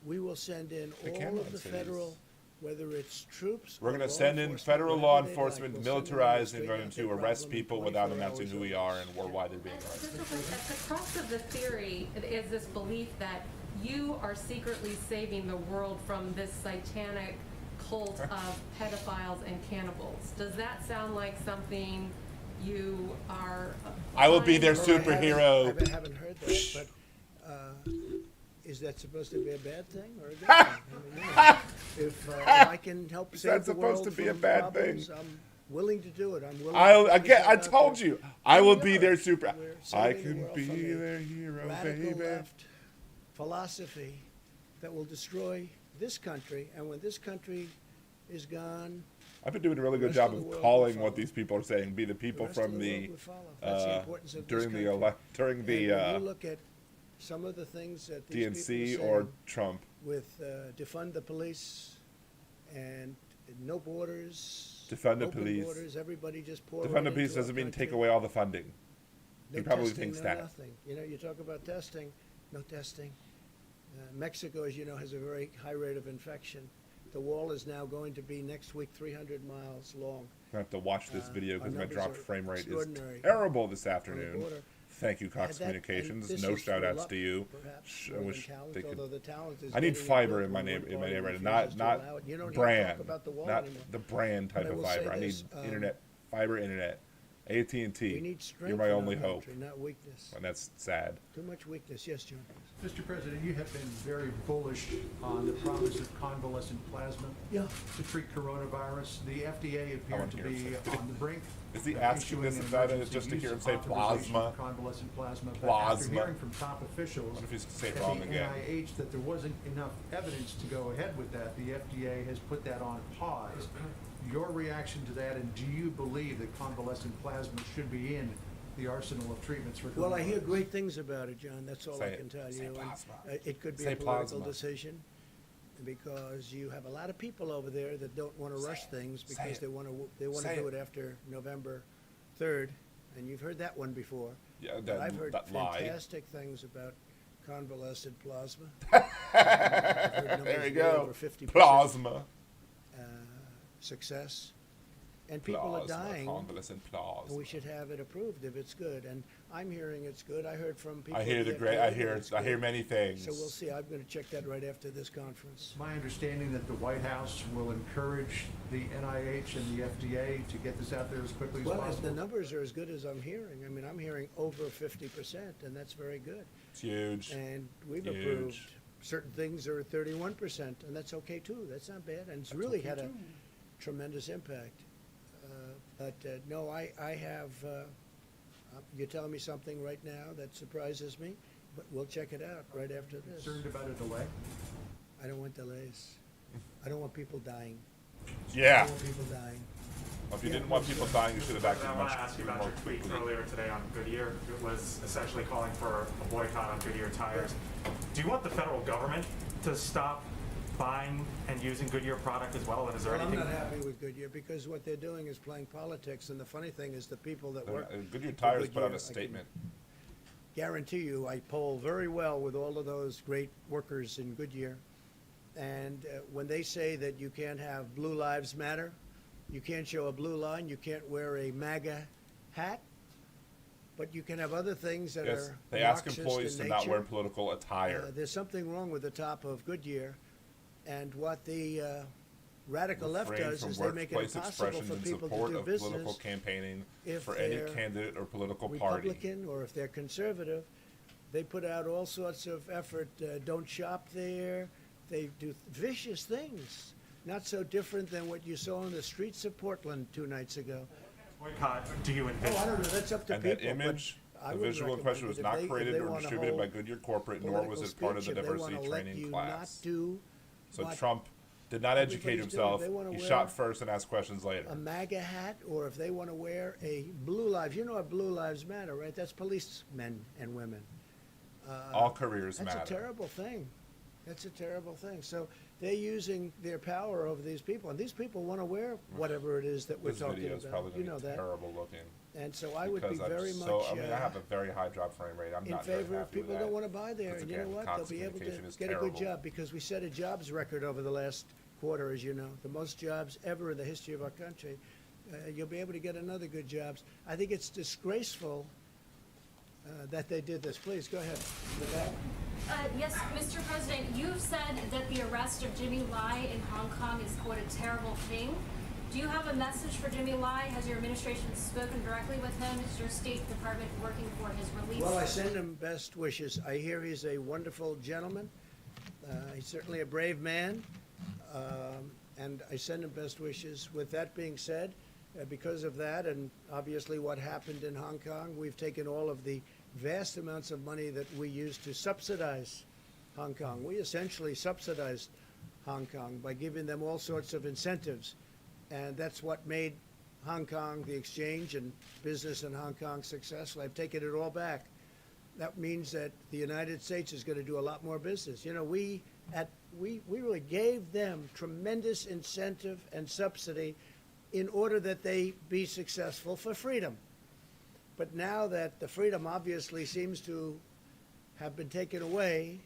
[SPEAKER 1] we will send in
[SPEAKER 2] They can
[SPEAKER 1] all
[SPEAKER 2] run
[SPEAKER 1] of the
[SPEAKER 2] cities.
[SPEAKER 1] federal, whether it's troops.
[SPEAKER 2] We're
[SPEAKER 1] or
[SPEAKER 2] going to
[SPEAKER 1] law
[SPEAKER 2] send in
[SPEAKER 1] enforcement,
[SPEAKER 2] federal
[SPEAKER 1] whatever
[SPEAKER 2] law
[SPEAKER 1] they'd like.
[SPEAKER 2] enforcement,
[SPEAKER 1] We'll send them in
[SPEAKER 2] militarized, and
[SPEAKER 1] straight
[SPEAKER 2] going
[SPEAKER 1] out
[SPEAKER 2] to
[SPEAKER 1] their
[SPEAKER 2] arrest
[SPEAKER 1] problem in
[SPEAKER 2] people without
[SPEAKER 1] 24
[SPEAKER 2] announcing
[SPEAKER 1] hours
[SPEAKER 2] who we
[SPEAKER 1] or
[SPEAKER 2] are
[SPEAKER 1] less.
[SPEAKER 2] and why they're being arrested.
[SPEAKER 3] Just real quick, at the crux of the theory is this belief that you are secretly saving the world from this satanic cult of pedophiles and cannibals. Does that sound like something you are?
[SPEAKER 2] I will be their
[SPEAKER 3] behind?
[SPEAKER 1] Well,
[SPEAKER 2] superhero.
[SPEAKER 1] I haven't heard that, but is that supposed to be a bad thing or a good thing? I mean, you know, if I can help
[SPEAKER 2] Is
[SPEAKER 1] save
[SPEAKER 2] that
[SPEAKER 1] the
[SPEAKER 2] supposed
[SPEAKER 1] world
[SPEAKER 2] to be a
[SPEAKER 1] from
[SPEAKER 2] bad
[SPEAKER 1] problems,
[SPEAKER 2] thing?
[SPEAKER 1] I'm willing to do it. I'm willing.
[SPEAKER 2] I'll
[SPEAKER 1] to put
[SPEAKER 2] again. I
[SPEAKER 1] myself out
[SPEAKER 2] told
[SPEAKER 1] there.
[SPEAKER 2] you, I will
[SPEAKER 1] We
[SPEAKER 2] be
[SPEAKER 1] are.
[SPEAKER 2] their super.
[SPEAKER 1] We're
[SPEAKER 2] I
[SPEAKER 1] saving the
[SPEAKER 2] can
[SPEAKER 1] world
[SPEAKER 2] be
[SPEAKER 1] from a
[SPEAKER 2] their hero,
[SPEAKER 1] radical
[SPEAKER 2] baby.
[SPEAKER 1] left philosophy that will destroy this country, and when this country is gone,
[SPEAKER 2] I've been doing a really good
[SPEAKER 1] rest
[SPEAKER 2] job
[SPEAKER 1] of the
[SPEAKER 2] of
[SPEAKER 1] world
[SPEAKER 2] calling
[SPEAKER 1] will
[SPEAKER 2] what
[SPEAKER 1] follow.
[SPEAKER 2] these people are saying. Be the people
[SPEAKER 1] rest of
[SPEAKER 2] from
[SPEAKER 1] the world
[SPEAKER 2] the
[SPEAKER 1] would follow. That's the importance of this
[SPEAKER 2] during the
[SPEAKER 1] country.
[SPEAKER 2] during
[SPEAKER 1] And
[SPEAKER 2] the
[SPEAKER 1] when you look at some of the things that these
[SPEAKER 2] DNC
[SPEAKER 1] people
[SPEAKER 2] or
[SPEAKER 1] say
[SPEAKER 2] Trump.
[SPEAKER 1] with defund the police and no borders,
[SPEAKER 2] Defund the
[SPEAKER 1] open
[SPEAKER 2] police.
[SPEAKER 1] borders, everybody just pour
[SPEAKER 2] Defund
[SPEAKER 1] right
[SPEAKER 2] the police
[SPEAKER 1] into our
[SPEAKER 2] doesn't mean take
[SPEAKER 1] country.
[SPEAKER 2] away all the funding.
[SPEAKER 1] No
[SPEAKER 2] He probably
[SPEAKER 1] testing,
[SPEAKER 2] thinks
[SPEAKER 1] no
[SPEAKER 2] that.
[SPEAKER 1] nothing. You know, you talk about testing, no testing. Mexico, as you know, has a very high rate of infection. The wall is now going to be next week 300 miles long.
[SPEAKER 2] I have to watch this video
[SPEAKER 1] our
[SPEAKER 2] because my
[SPEAKER 1] numbers
[SPEAKER 2] drop
[SPEAKER 1] are
[SPEAKER 2] frame rate is
[SPEAKER 1] extraordinary
[SPEAKER 2] terrible this
[SPEAKER 1] on the
[SPEAKER 2] afternoon.
[SPEAKER 1] border.
[SPEAKER 2] Thank you, Cox
[SPEAKER 1] And
[SPEAKER 2] Communications.
[SPEAKER 1] this
[SPEAKER 2] No
[SPEAKER 1] is
[SPEAKER 2] shout
[SPEAKER 1] through
[SPEAKER 2] outs
[SPEAKER 1] luck,
[SPEAKER 2] to you.
[SPEAKER 1] perhaps,
[SPEAKER 2] I
[SPEAKER 1] more
[SPEAKER 2] wish
[SPEAKER 1] than talent,
[SPEAKER 2] they could.
[SPEAKER 1] although the talent is
[SPEAKER 2] I need
[SPEAKER 1] getting
[SPEAKER 2] fiber
[SPEAKER 1] good
[SPEAKER 2] in my
[SPEAKER 1] when one
[SPEAKER 2] neighborhood,
[SPEAKER 1] party
[SPEAKER 2] neighborhood,
[SPEAKER 1] refuses to
[SPEAKER 2] not
[SPEAKER 1] allow it. You don't hear
[SPEAKER 2] brand,
[SPEAKER 1] talk about the wall
[SPEAKER 2] not
[SPEAKER 1] anymore.
[SPEAKER 2] the brand type
[SPEAKER 1] But I
[SPEAKER 2] of
[SPEAKER 1] will say
[SPEAKER 2] fiber. I need
[SPEAKER 1] this,
[SPEAKER 2] internet, fiber internet, AT&T.
[SPEAKER 1] We need strength
[SPEAKER 2] You're my
[SPEAKER 1] in
[SPEAKER 2] only
[SPEAKER 1] our
[SPEAKER 2] hope,
[SPEAKER 1] country, not weakness.
[SPEAKER 2] and that's sad.
[SPEAKER 1] Too much weakness. Yes, John.
[SPEAKER 4] Mr. President, you have been very bullish on the promise of convalescent plasma
[SPEAKER 1] Yeah.
[SPEAKER 4] to treat coronavirus. The FDA appeared
[SPEAKER 2] wanna
[SPEAKER 4] to
[SPEAKER 2] hear him
[SPEAKER 4] be
[SPEAKER 2] say it.
[SPEAKER 4] on the brink.
[SPEAKER 2] Is he
[SPEAKER 4] of
[SPEAKER 2] asking
[SPEAKER 4] issuing
[SPEAKER 2] this
[SPEAKER 4] an
[SPEAKER 2] about it
[SPEAKER 4] emergency
[SPEAKER 2] just to
[SPEAKER 4] use
[SPEAKER 2] hear him say
[SPEAKER 4] authorization
[SPEAKER 2] plasma?
[SPEAKER 4] for Convalescent plasma. But
[SPEAKER 2] Plasma.
[SPEAKER 4] after hearing from top officials
[SPEAKER 2] What if he's say
[SPEAKER 4] at
[SPEAKER 2] it wrong
[SPEAKER 4] the
[SPEAKER 2] again?
[SPEAKER 4] NIH that there wasn't enough evidence to go ahead with that, the FDA has put that on pause. Your reaction to that, and do you believe that convalescent plasma should be in the arsenal of treatments for coronavirus?
[SPEAKER 1] Well, I hear great things about it, John. That's all
[SPEAKER 2] Say
[SPEAKER 1] I
[SPEAKER 2] it.
[SPEAKER 1] can tell
[SPEAKER 2] Say
[SPEAKER 1] you. And,
[SPEAKER 2] plasma.
[SPEAKER 1] it could be
[SPEAKER 2] Say
[SPEAKER 1] a political
[SPEAKER 2] plasma.
[SPEAKER 1] decision because you have a lot of people over there that don't want to rush
[SPEAKER 2] it.
[SPEAKER 1] things
[SPEAKER 2] Say
[SPEAKER 1] because
[SPEAKER 2] it.
[SPEAKER 1] they want to
[SPEAKER 2] Say
[SPEAKER 1] do
[SPEAKER 2] it.
[SPEAKER 1] it after November 3rd, and you've heard that one before.
[SPEAKER 2] Yeah,
[SPEAKER 1] But I've heard
[SPEAKER 2] that lie.
[SPEAKER 1] fantastic things about convalescent plasma. I've heard numbers
[SPEAKER 2] There you
[SPEAKER 1] way
[SPEAKER 2] go.
[SPEAKER 1] over 50%
[SPEAKER 2] Plasma.
[SPEAKER 1] success. And people are
[SPEAKER 2] Applause, more
[SPEAKER 1] dying,
[SPEAKER 2] convalescent applause.
[SPEAKER 1] and we should have it approved if it's good. And I'm hearing it's good. I heard from people.
[SPEAKER 2] I hear
[SPEAKER 1] at
[SPEAKER 2] the
[SPEAKER 1] the
[SPEAKER 2] great.
[SPEAKER 1] FDA
[SPEAKER 2] I
[SPEAKER 1] that
[SPEAKER 2] hear.
[SPEAKER 1] it's
[SPEAKER 2] I hear
[SPEAKER 1] good.
[SPEAKER 2] many things.
[SPEAKER 1] So we'll see. I'm gonna check that right after this conference.
[SPEAKER 4] My understanding that the White House will encourage the NIH and the FDA to get this out there as quickly as
[SPEAKER 1] Well, if
[SPEAKER 4] possible.
[SPEAKER 1] the numbers are as good as I'm hearing, I mean, I'm hearing over 50%, and that's very good.
[SPEAKER 2] It's huge.
[SPEAKER 1] And we've
[SPEAKER 2] Huge.
[SPEAKER 1] approved certain things are 31%, and that's okay too. That's not bad, and it's really had a tremendous impact. No, I have, you're telling me something right now that surprises me, but we'll check it out right after this.
[SPEAKER 4] Concerned about a delay?
[SPEAKER 1] I don't want delays. I don't want people dying. I
[SPEAKER 2] Yeah.
[SPEAKER 1] don't want people dying.
[SPEAKER 2] If you didn't want people dying, you should have acted
[SPEAKER 5] I
[SPEAKER 2] much
[SPEAKER 5] want to ask you about
[SPEAKER 2] more
[SPEAKER 5] your tweet
[SPEAKER 2] quickly.
[SPEAKER 5] earlier today on Goodyear. It was essentially calling for a boycott on Goodyear tires. Do you want the federal government to stop buying and using Goodyear product as well? And is there
[SPEAKER 1] Well, I'm
[SPEAKER 5] anything?
[SPEAKER 1] not happy with Goodyear because what they're doing is playing politics, and the funny thing is the people that work.
[SPEAKER 2] Goodyear
[SPEAKER 1] for
[SPEAKER 2] Tires put out
[SPEAKER 1] Goodyear,
[SPEAKER 2] a statement.
[SPEAKER 1] Guarantee you, I poll very well with all of those great workers in Goodyear. And when they say that you can't have Blue Lives Matter, you can't show a blue line, you can't wear a MAGA hat, but you can have other things that
[SPEAKER 2] Yes,
[SPEAKER 1] are
[SPEAKER 2] they ask
[SPEAKER 1] Marxist
[SPEAKER 2] employees
[SPEAKER 1] in
[SPEAKER 2] to not wear
[SPEAKER 1] nature.
[SPEAKER 2] political attire.
[SPEAKER 1] There's something wrong with the top of Goodyear, and what the radical left
[SPEAKER 2] Refrain
[SPEAKER 1] does
[SPEAKER 2] from
[SPEAKER 1] is they make it
[SPEAKER 2] workplace
[SPEAKER 1] impossible
[SPEAKER 2] expressions
[SPEAKER 1] for
[SPEAKER 2] in
[SPEAKER 1] people to
[SPEAKER 2] support
[SPEAKER 1] do
[SPEAKER 2] of political
[SPEAKER 1] business
[SPEAKER 2] campaigning
[SPEAKER 1] if
[SPEAKER 2] for any
[SPEAKER 1] they're
[SPEAKER 2] candidate or political party.
[SPEAKER 1] Republican or if they're conservative. They put out all sorts of effort, don't shop there. They do vicious things, not so different than what you saw on the streets of Portland 2 nights ago.
[SPEAKER 5] Boycott do you
[SPEAKER 1] Oh,
[SPEAKER 5] envision?
[SPEAKER 1] I don't know, that's up to
[SPEAKER 2] And
[SPEAKER 1] people.
[SPEAKER 2] that image,
[SPEAKER 1] but I
[SPEAKER 2] the
[SPEAKER 1] would
[SPEAKER 2] visual
[SPEAKER 1] recommend
[SPEAKER 2] impression
[SPEAKER 1] it
[SPEAKER 2] was
[SPEAKER 1] if
[SPEAKER 2] not
[SPEAKER 1] they- if
[SPEAKER 2] created
[SPEAKER 1] they
[SPEAKER 2] or
[SPEAKER 1] wanna
[SPEAKER 2] distributed by
[SPEAKER 1] hold
[SPEAKER 2] Goodyear Corporate, nor was
[SPEAKER 1] political
[SPEAKER 2] it part of the
[SPEAKER 1] speech, if they
[SPEAKER 2] diversity
[SPEAKER 1] wanna let
[SPEAKER 2] training
[SPEAKER 1] you
[SPEAKER 2] class.
[SPEAKER 1] not do
[SPEAKER 2] So
[SPEAKER 1] what
[SPEAKER 2] Trump did not educate
[SPEAKER 1] everybody's doing.
[SPEAKER 2] himself.
[SPEAKER 1] They wanna
[SPEAKER 2] He
[SPEAKER 1] wear
[SPEAKER 2] shot first and asked questions later.
[SPEAKER 1] a MAGA hat, or if they want to wear a Blue Lives, you know what Blue Lives Matter, right? That's policemen and women.
[SPEAKER 2] All careers
[SPEAKER 1] That's
[SPEAKER 2] matter.
[SPEAKER 1] a terrible thing. That's a terrible thing. So they're using their power over these people, and these people want to wear whatever it is that we're
[SPEAKER 2] This
[SPEAKER 1] talking
[SPEAKER 2] video is
[SPEAKER 1] about.
[SPEAKER 2] probably
[SPEAKER 1] You
[SPEAKER 2] going
[SPEAKER 1] know
[SPEAKER 2] to be
[SPEAKER 1] that.
[SPEAKER 2] terrible looking.
[SPEAKER 1] And so I would be
[SPEAKER 2] Because I'm
[SPEAKER 1] very
[SPEAKER 2] so,
[SPEAKER 1] much
[SPEAKER 2] I mean, I have a very high drop frame rate. I'm
[SPEAKER 1] in
[SPEAKER 2] not very
[SPEAKER 1] favor of
[SPEAKER 2] happy with
[SPEAKER 1] people
[SPEAKER 2] that.
[SPEAKER 1] don't want to buy there.
[SPEAKER 2] Because
[SPEAKER 1] And you know
[SPEAKER 2] again,
[SPEAKER 1] what?
[SPEAKER 2] Cox
[SPEAKER 1] They'll be able to
[SPEAKER 2] communication is
[SPEAKER 1] get a good
[SPEAKER 2] terrible.
[SPEAKER 1] job because we set a jobs record over the last quarter, as you know, the most jobs ever in the history of our country. You'll be able to get another good jobs. I think it's disgraceful that they did this. Please, go ahead. With that.
[SPEAKER 6] Yes, Mr. President, you've said that the arrest of Jimmy Lai in Hong Kong is, quote, a terrible thing. Do you have a message for Jimmy Lai? Has your administration spoken directly with him? Is your State Department working for his release?
[SPEAKER 1] Well, I send him best wishes. I hear he's a wonderful gentleman. He's certainly a brave man, and I send him best wishes. With that being said, because of that, and obviously what happened in Hong Kong, we've taken all of the vast amounts of money that we used to subsidize Hong Kong. We essentially subsidized Hong Kong by giving them all sorts of incentives, and that's what made Hong Kong, the exchange and business in Hong Kong successful. I've taken it all back. That means that the United States is going to do a lot more business. You know, we really gave them tremendous incentive and subsidy in order that they be successful for freedom. But now that the freedom obviously seems to have been taken away,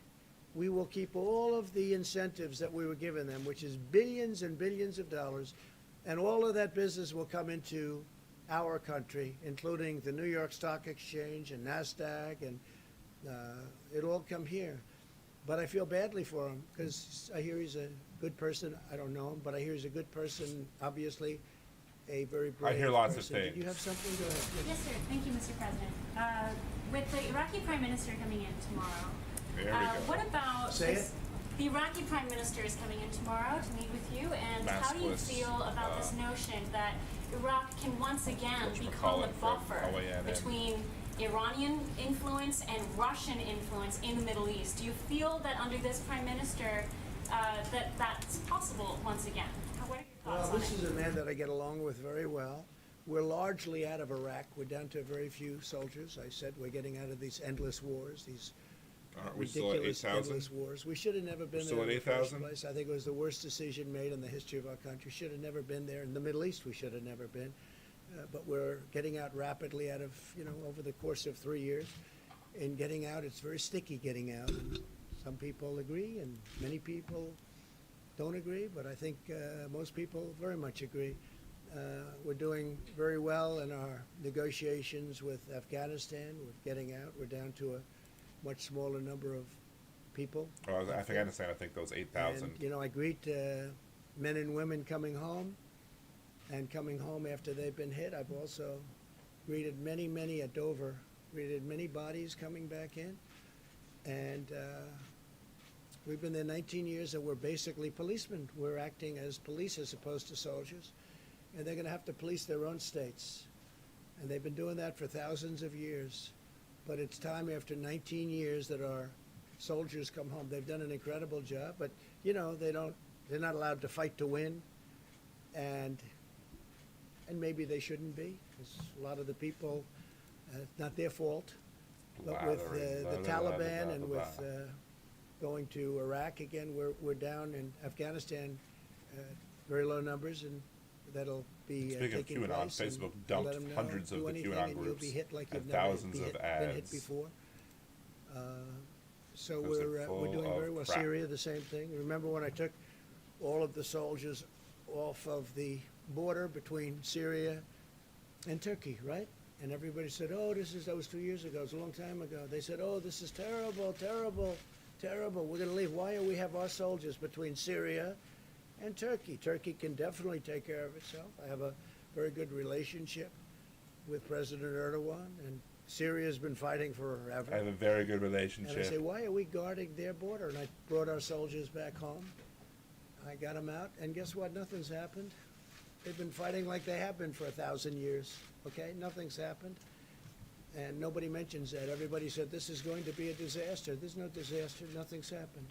[SPEAKER 1] we will keep all of the incentives that we were giving them, which is billions and billions of dollars, and all of that business will come into our country, including the New York Stock Exchange and NASDAQ, and it'll all come here. But I feel badly for him because I hear he's a good person. I don't know him, but I hear he's a good person, obviously a very brave
[SPEAKER 2] I hear lots of
[SPEAKER 1] person. Did you
[SPEAKER 2] things.
[SPEAKER 1] have something? Go ahead.
[SPEAKER 6] Yes, sir. Thank you, Mr. President. With the Iraqi Prime Minister coming in tomorrow,
[SPEAKER 2] There we go.
[SPEAKER 6] what about
[SPEAKER 1] Say
[SPEAKER 6] this? The Iraqi Prime Minister is coming in tomorrow to meet with you, and how do you
[SPEAKER 2] Maskless,
[SPEAKER 6] feel about this notion that Iraq can once again become the
[SPEAKER 2] whatchamacallit from
[SPEAKER 6] buffer
[SPEAKER 2] OANN.
[SPEAKER 6] between Iranian influence and Russian influence in the Middle East? Do you feel that under this Prime Minister that that's possible once again? What are your thoughts
[SPEAKER 1] Well,
[SPEAKER 6] on
[SPEAKER 1] this
[SPEAKER 6] it?
[SPEAKER 1] is a man that I get along with very well. We're largely out of Iraq. We're down to very few soldiers. I said we're getting out of these endless wars, these
[SPEAKER 2] Aren't we still at
[SPEAKER 1] ridiculous
[SPEAKER 2] 8,000?
[SPEAKER 1] endless wars. We should have never been
[SPEAKER 2] still
[SPEAKER 1] there
[SPEAKER 2] at
[SPEAKER 1] in the first
[SPEAKER 2] 8,000?
[SPEAKER 1] place. I think it was the worst decision made in the history of our country. Should have never been there. In the Middle East, we should have never been. But we're getting out rapidly out of, over the course of 3 years. In getting out, it's very sticky getting out. And some people agree, and many people don't agree, but I think most people very much agree. We're doing very well in our negotiations with Afghanistan. We're getting out. We're down to a much smaller number of people.
[SPEAKER 2] Well, I think I understand. I think those 8,000.
[SPEAKER 1] And, you know, I greet men and women coming home and coming home after they've been hit. I've also greeted many at Dover, greeted many bodies coming back in. And we've been there 19 years, and we're basically policemen. We're acting as police as opposed to soldiers. And they're going to have to police their own states. And they've been doing that for thousands of years. But it's time after 19 years that our soldiers come home. They've done an incredible job, but you know, they're not allowed to fight to win, and maybe they shouldn't be, because a lot of the people, it's not their fault. But with the Taliban and with going to Iraq again, we're down in Afghanistan, very low numbers, and that'll be
[SPEAKER 2] Speaking of
[SPEAKER 1] taking
[SPEAKER 2] QAnon,
[SPEAKER 1] place. and
[SPEAKER 2] Facebook
[SPEAKER 1] we'll
[SPEAKER 2] dumped
[SPEAKER 1] let 'em know,
[SPEAKER 2] hundreds of
[SPEAKER 1] do
[SPEAKER 2] the
[SPEAKER 1] anything,
[SPEAKER 2] QAnon
[SPEAKER 1] and you'll
[SPEAKER 2] groups
[SPEAKER 1] be hit like
[SPEAKER 2] and
[SPEAKER 1] you've never
[SPEAKER 2] thousands of
[SPEAKER 1] been hit
[SPEAKER 2] ads.
[SPEAKER 1] before. So
[SPEAKER 2] Those are
[SPEAKER 1] we're
[SPEAKER 2] full
[SPEAKER 1] doing
[SPEAKER 2] of
[SPEAKER 1] very well.
[SPEAKER 2] crap.
[SPEAKER 1] Syria, the same thing. Remember when I took all of the soldiers off of the border between Syria and Turkey, right? And everybody said, oh, that was 2 years ago. It was a long time ago. They said, oh, this is terrible, terrible, terrible. We're going to leave. Why do we have our soldiers between Syria and Turkey? Turkey can definitely take care of itself. I have a very good relationship with President Erdogan, and Syria's been fighting forever.
[SPEAKER 2] I have a very good
[SPEAKER 1] And I
[SPEAKER 2] relationship.
[SPEAKER 1] say, why are we guarding their border? And I brought our soldiers back home. I got them out, and guess what? Nothing's happened. They've been fighting like they have been for 1,000 years, okay? Nothing's happened. And nobody mentions that. Everybody said, this is going to be a disaster. There's no disaster. Nothing's happened.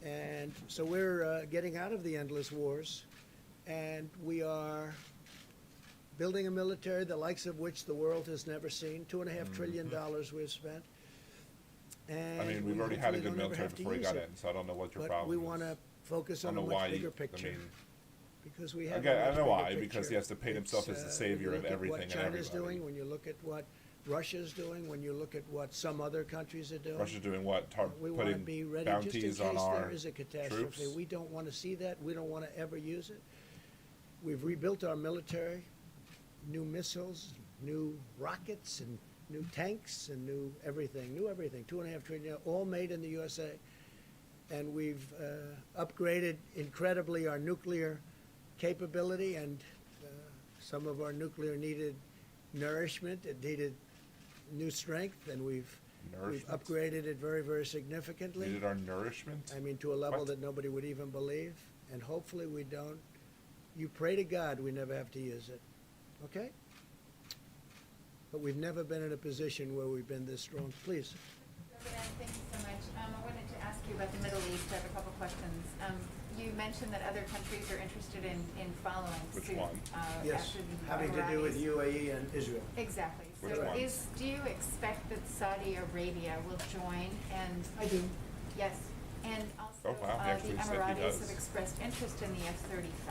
[SPEAKER 1] And so we're getting out of the endless wars, and we are building a military the likes of which the world has never seen. $2.5 trillion we've spent. And
[SPEAKER 2] I mean, we've
[SPEAKER 1] we
[SPEAKER 2] already had a
[SPEAKER 1] hopefully
[SPEAKER 2] good
[SPEAKER 1] don't ever
[SPEAKER 2] military
[SPEAKER 1] have to
[SPEAKER 2] before he
[SPEAKER 1] use
[SPEAKER 2] got
[SPEAKER 1] it.
[SPEAKER 2] in, so I don't know what your
[SPEAKER 1] But
[SPEAKER 2] problem
[SPEAKER 1] we
[SPEAKER 2] is.
[SPEAKER 1] want to focus
[SPEAKER 2] I
[SPEAKER 1] on
[SPEAKER 2] don't
[SPEAKER 1] a
[SPEAKER 2] know why
[SPEAKER 1] much bigger
[SPEAKER 2] I
[SPEAKER 1] picture.
[SPEAKER 2] mean,
[SPEAKER 1] Because we have
[SPEAKER 2] Again,
[SPEAKER 1] a
[SPEAKER 2] I
[SPEAKER 1] much
[SPEAKER 2] know
[SPEAKER 1] bigger
[SPEAKER 2] why, because
[SPEAKER 1] picture.
[SPEAKER 2] he has to paint himself as the
[SPEAKER 1] It's,
[SPEAKER 2] savior
[SPEAKER 1] when
[SPEAKER 2] of
[SPEAKER 1] you look at
[SPEAKER 2] everything
[SPEAKER 1] what
[SPEAKER 2] and
[SPEAKER 1] China's
[SPEAKER 2] everybody.
[SPEAKER 1] doing, when you look at what Russia's doing, when you look at what some other countries are doing.
[SPEAKER 2] Russia's doing what?
[SPEAKER 1] We want to
[SPEAKER 2] Putting
[SPEAKER 1] be ready just in
[SPEAKER 2] bounties
[SPEAKER 1] case
[SPEAKER 2] on our
[SPEAKER 1] there is a catastrophe.
[SPEAKER 2] troops?
[SPEAKER 1] We don't want to see that. We don't want to ever use it. We've rebuilt our military, new missiles, new rockets, and new tanks, and new everything, $2.5 trillion, all made in the USA. And we've upgraded incredibly our nuclear capability, and some of our nuclear needed nourishment. It needed new strength, and we've
[SPEAKER 2] Nourishment?
[SPEAKER 1] upgraded it very, very significantly.
[SPEAKER 2] Needed our nourishment?
[SPEAKER 1] I mean, to a level
[SPEAKER 2] What?
[SPEAKER 1] that nobody would even believe, and hopefully we don't. You pray to God we never have to use it, okay? But we've never been in a position where we've been this strong. Please.
[SPEAKER 7] President, thank you so much. I wanted to ask you about the Middle East. I have a couple questions. You mentioned that other countries are interested in following
[SPEAKER 2] Which
[SPEAKER 7] suit.
[SPEAKER 2] one?
[SPEAKER 1] Yes,
[SPEAKER 7] after the
[SPEAKER 1] having to do with
[SPEAKER 7] Emiratis.
[SPEAKER 1] UAE and Israel.
[SPEAKER 7] Exactly.
[SPEAKER 2] Which
[SPEAKER 7] So
[SPEAKER 2] ones?
[SPEAKER 7] do you expect that Saudi Arabia will join and?
[SPEAKER 1] I do.
[SPEAKER 7] Yes, and also
[SPEAKER 2] Oh, wow, he actually
[SPEAKER 7] the
[SPEAKER 2] said he
[SPEAKER 7] Emiratis
[SPEAKER 2] does.
[SPEAKER 7] have expressed interest in the F-35.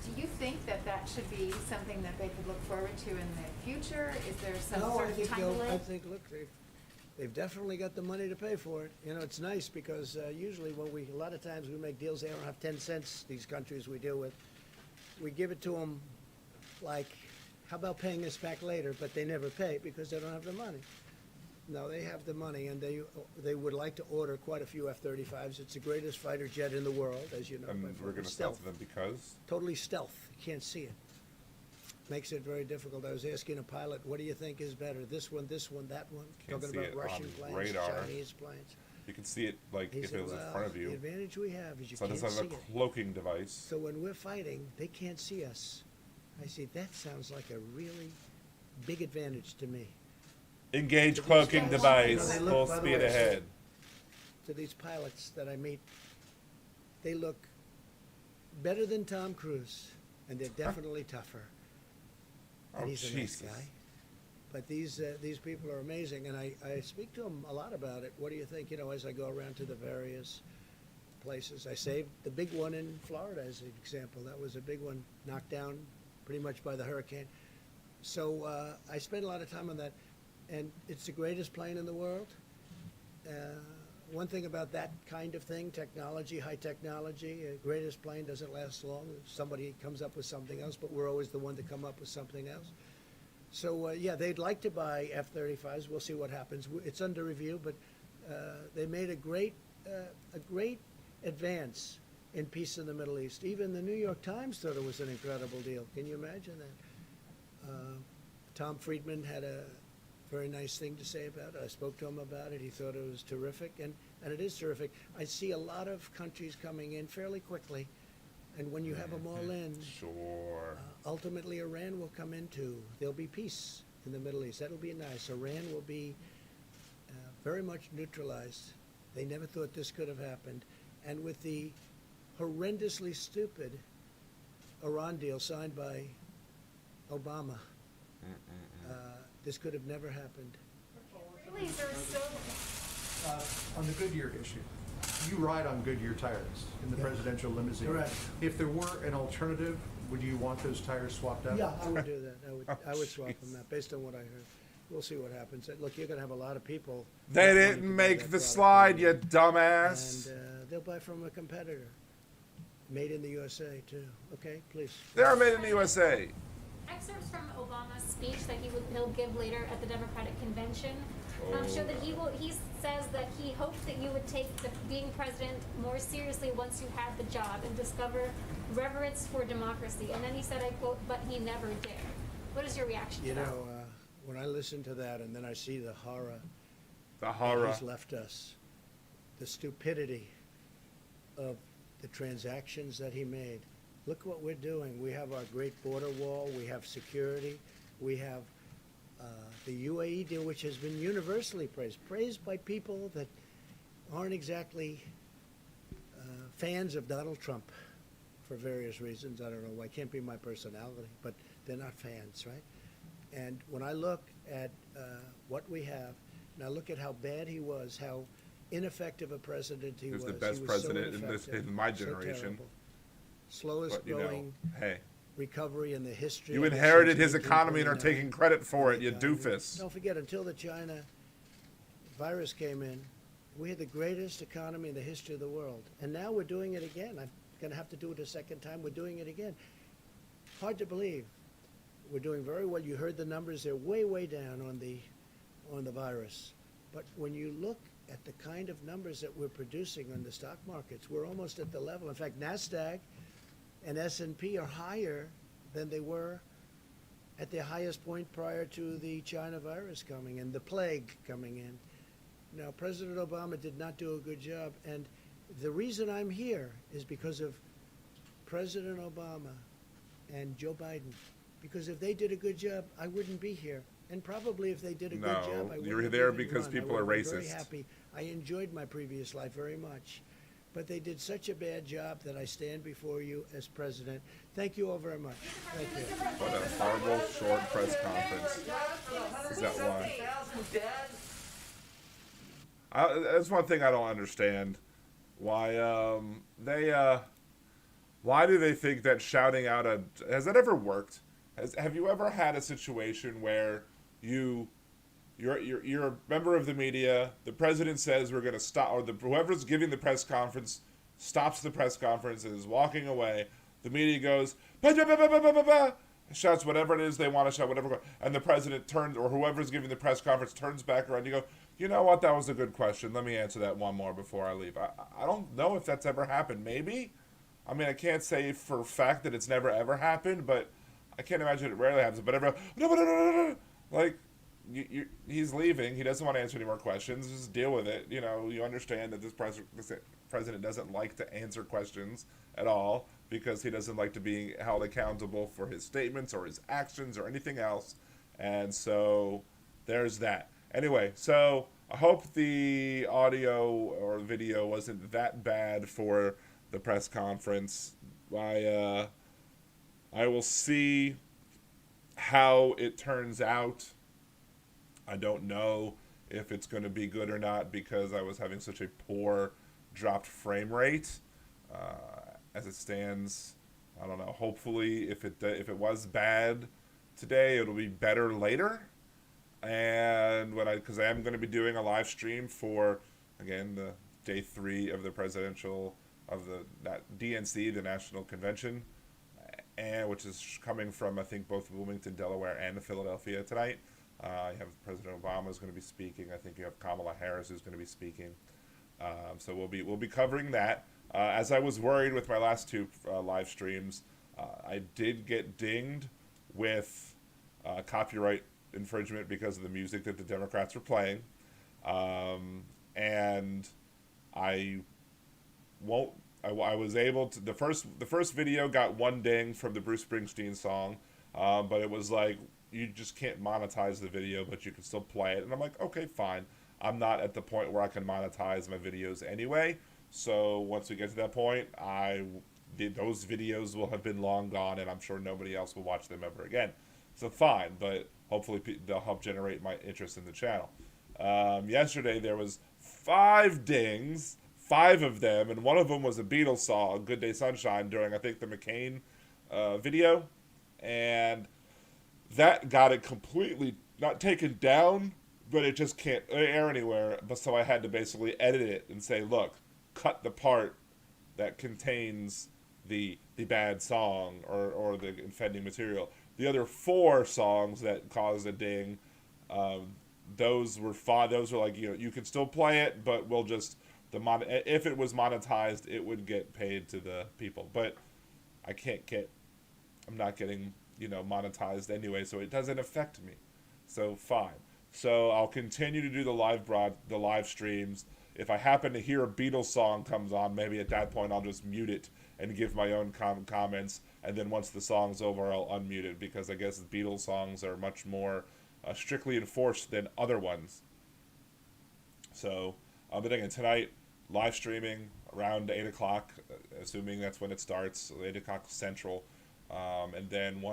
[SPEAKER 7] Do you think that that should be something that they could look forward to in the future? Is there some
[SPEAKER 1] No,
[SPEAKER 7] sort
[SPEAKER 1] I
[SPEAKER 7] of
[SPEAKER 1] think
[SPEAKER 7] time
[SPEAKER 1] they'll,
[SPEAKER 7] delay?
[SPEAKER 1] I think, look, they've definitely got the money to pay for it. You know, it's nice because usually when a lot of times we make deals, they don't have 10 cents, these countries we deal with. We give it to them like, how about paying us back later? But they never pay because they don't have the money. No, they have the money, and they would like to order quite a few F-35s. It's the greatest fighter jet in the world, as you know.
[SPEAKER 2] And
[SPEAKER 1] by
[SPEAKER 2] we're
[SPEAKER 1] far.
[SPEAKER 2] gonna sell
[SPEAKER 1] Stealth.
[SPEAKER 2] to them because?
[SPEAKER 1] Totally stealth. You can't see it. Makes it very difficult. I was asking a pilot, what do you think is better, this one, that one?
[SPEAKER 2] Can't
[SPEAKER 1] Talking
[SPEAKER 2] see
[SPEAKER 1] about
[SPEAKER 2] it
[SPEAKER 1] Russian
[SPEAKER 2] on
[SPEAKER 1] planes,
[SPEAKER 2] radar.
[SPEAKER 1] Chinese planes.
[SPEAKER 2] You can see it like
[SPEAKER 1] He
[SPEAKER 2] if
[SPEAKER 1] said,
[SPEAKER 2] it was in
[SPEAKER 1] "Well,
[SPEAKER 2] front of
[SPEAKER 1] the
[SPEAKER 2] you.
[SPEAKER 1] advantage we have is you
[SPEAKER 2] So it
[SPEAKER 1] can't
[SPEAKER 2] doesn't
[SPEAKER 1] see
[SPEAKER 2] have a
[SPEAKER 1] it.
[SPEAKER 2] cloaking device.
[SPEAKER 1] So when we're fighting, they can't see us. I see, that sounds like a really big advantage to me.
[SPEAKER 2] Engage cloaking
[SPEAKER 1] guys-
[SPEAKER 2] device,
[SPEAKER 1] They look,
[SPEAKER 2] full
[SPEAKER 1] by the
[SPEAKER 2] speed
[SPEAKER 1] way,
[SPEAKER 2] ahead.
[SPEAKER 1] To these pilots that I meet, they look better than Tom Cruise, and they're definitely tougher. And
[SPEAKER 2] Oh,
[SPEAKER 1] he's a nice
[SPEAKER 2] Jesus.
[SPEAKER 1] guy. But these people are amazing, and I speak to them a lot about it. What do you think, as I go around to the various places? I saved the big one in Florida as an example. That was a big one, knocked down pretty much by the hurricane. So I spend a lot of time on that, and it's the greatest plane in the world. one thing about that kind of thing, technology, high technology, greatest plane doesn't last long. Somebody comes up with something else, but we're always the one to come up with something else. So, yeah, they'd like to buy F-35s. We'll see what happens. It's under review, but they made a great advance in peace in the Middle East. Even the New York Times thought it was an incredible deal. Can you imagine that? Tom Friedman had a very nice thing to say about it. I spoke to him about it. He thought it was terrific, and it is terrific. I see a lot of countries coming in fairly quickly, and when you have them all in,
[SPEAKER 2] Sure.
[SPEAKER 1] ultimately Iran will come into. There'll be peace in the Middle East. That'll be nice. Iran will be very much neutralized. They never thought this could have happened. And with the horrendously stupid Iran deal signed by Obama, this could have never happened.
[SPEAKER 6] Really, is there so,
[SPEAKER 4] On the Goodyear issue, you ride on Goodyear tires in the
[SPEAKER 1] Yeah.
[SPEAKER 4] presidential limousine.
[SPEAKER 1] Correct.
[SPEAKER 4] If there were an alternative, would you want those tires swapped out?
[SPEAKER 1] Yeah, I would do that. I would swap
[SPEAKER 2] jeez.
[SPEAKER 1] them out based on what I heard. We'll see what happens. Look, you're going to have a lot of people.
[SPEAKER 2] They
[SPEAKER 1] wanting to
[SPEAKER 2] didn't
[SPEAKER 1] buy
[SPEAKER 2] make
[SPEAKER 1] that
[SPEAKER 2] the
[SPEAKER 1] product
[SPEAKER 2] slide,
[SPEAKER 1] from
[SPEAKER 2] you
[SPEAKER 1] you.
[SPEAKER 2] dumbass.
[SPEAKER 1] And they'll buy from a competitor. Made in the USA, too. Okay, please.
[SPEAKER 2] They're made in the USA.
[SPEAKER 6] excerpts from Obama's speech that he'll give later at the Democratic convention show that he says that he hoped that you would take being president more seriously once you had the job and discover reverence for democracy. And then he said, I quote, "but he never did." What is your reaction
[SPEAKER 1] You
[SPEAKER 6] to that?
[SPEAKER 1] know, when I listen to that and then I see the horror
[SPEAKER 2] The
[SPEAKER 1] that
[SPEAKER 2] horror.
[SPEAKER 1] he's left us, the stupidity of the transactions that he made. Look what we're doing. We have our great border wall. We have security. We have the UAE deal, which has been universally praised by people that aren't exactly fans of Donald Trump for various reasons. I don't know why. Can't be my personality, but they're not fans, right? And when I look at what we have, and I look at how bad he was, how ineffective a president he
[SPEAKER 2] He was
[SPEAKER 1] was.
[SPEAKER 2] the best
[SPEAKER 1] He was so
[SPEAKER 2] president in my
[SPEAKER 1] so
[SPEAKER 2] generation.
[SPEAKER 1] terrible. Slowest
[SPEAKER 2] But, you know,
[SPEAKER 1] growing
[SPEAKER 2] hey,
[SPEAKER 1] recovery in the history.
[SPEAKER 2] you
[SPEAKER 1] of it
[SPEAKER 2] inherited
[SPEAKER 1] since
[SPEAKER 2] his economy and are
[SPEAKER 1] 1829.
[SPEAKER 2] taking credit for it, you
[SPEAKER 1] God,
[SPEAKER 2] doofus.
[SPEAKER 1] Don't forget, until the China virus came in, we had the greatest economy in the history of the world. And now we're doing it again. I'm going to have to do it a second time. We're doing it again. Hard to believe. We're doing very well. You heard the numbers. They're way, way down on the virus. But when you look at the kind of numbers that we're producing on the stock markets, we're almost at the level. In fact, NASDAQ and S&P are higher than they were at their highest point prior to the China virus coming and the plague coming in. Now, President Obama did not do a good job, and the reason I'm here is because of President Obama and Joe Biden. Because if they did a good job, I wouldn't be here. And probably if they did a good
[SPEAKER 2] No,
[SPEAKER 1] job, I wouldn't
[SPEAKER 2] you're
[SPEAKER 1] have
[SPEAKER 2] there
[SPEAKER 1] even
[SPEAKER 2] because
[SPEAKER 1] run.
[SPEAKER 2] people
[SPEAKER 1] I
[SPEAKER 2] are
[SPEAKER 1] would have been very
[SPEAKER 2] racist.
[SPEAKER 1] happy. I enjoyed my previous life very much. But they did such a bad job that I stand before you as president. Thank you all very much. Thank you.
[SPEAKER 2] What a horrible short press conference. Is that why? That's one thing I don't understand. Why why do they think that shouting out has that ever worked? Have you ever had a situation where you're a member of the media, the president says we're going to stop, or whoever's giving the press conference stops the press conference and is walking away, the media goes, bah, bah, bah, bah, bah, bah, bah, bah, shouts whatever it is they want to shout, whatever, and the president turns, or whoever's giving the press conference turns back around, you go, you know what, that was a good question, let me answer that one more before I leave. I don't know if that's ever happened. Maybe. I mean, I can't say for a fact that it's never ever happened, but I can't imagine it rarely happens. But everyone, no, like, he's leaving. He doesn't want to answer any more questions. Just deal with it. You know, you understand that this president doesn't like to answer questions at all because he doesn't like to be held accountable for his statements or his actions or anything else. And so there's that. Anyway, so I hope the audio or video wasn't that bad for the press conference. I will see how it turns out. I don't know if it's going to be good or not because I was having such a poor dropped frame rate. As it stands, I don't know. Hopefully, if it was bad today, it'll be better later. And because I am going to be doing a live stream for, again, the day 3 of the that DNC, the National Convention, and which is coming from, I think, both Wilmington, Delaware, and Philadelphia tonight. You have President Obama is going to be speaking. I think you have Kamala Harris who's going to be speaking. So we'll be covering that. As I was worried with my last 2 live streams, I did get dinged with copyright infringement because of the music that the Democrats were playing, and I was able to, the first video got 1 ding from the Bruce Springsteen song, but it was like, you just can't monetize the video, but you can still play it. And I'm like, okay, fine. I'm not at the point where I can monetize my videos anyway. So once we get to that point, those videos will have been long gone, and I'm sure nobody else will watch them ever again. So fine, but hopefully they'll help generate my interest in the channel. Yesterday there was 5 dings, 5 of them, and one of them was a Beatles song, Good Day Sunshine, during, I think, the McCain video. And that got it completely, not taken down, but it just can't air anywhere. But so I had to basically edit it and say, look, cut the part that contains the bad song or the offending material. The other 4 songs that caused a ding, those were fine. Those were like, you can still play it, but we'll just, if it was monetized, it would get paid to the people. But I'm not getting, monetized anyway, so it doesn't affect me. So fine. So I'll continue to do the live streams. If I happen to hear a Beatles song comes on, maybe at that point I'll just mute it and give my own comments. And then once the song's over, I'll unmute it, because I guess the Beatles songs are much more strictly enforced than other ones. So, but again, tonight, live streaming around 8 o'clock, assuming that's when it starts, 8 o'clock Central. And then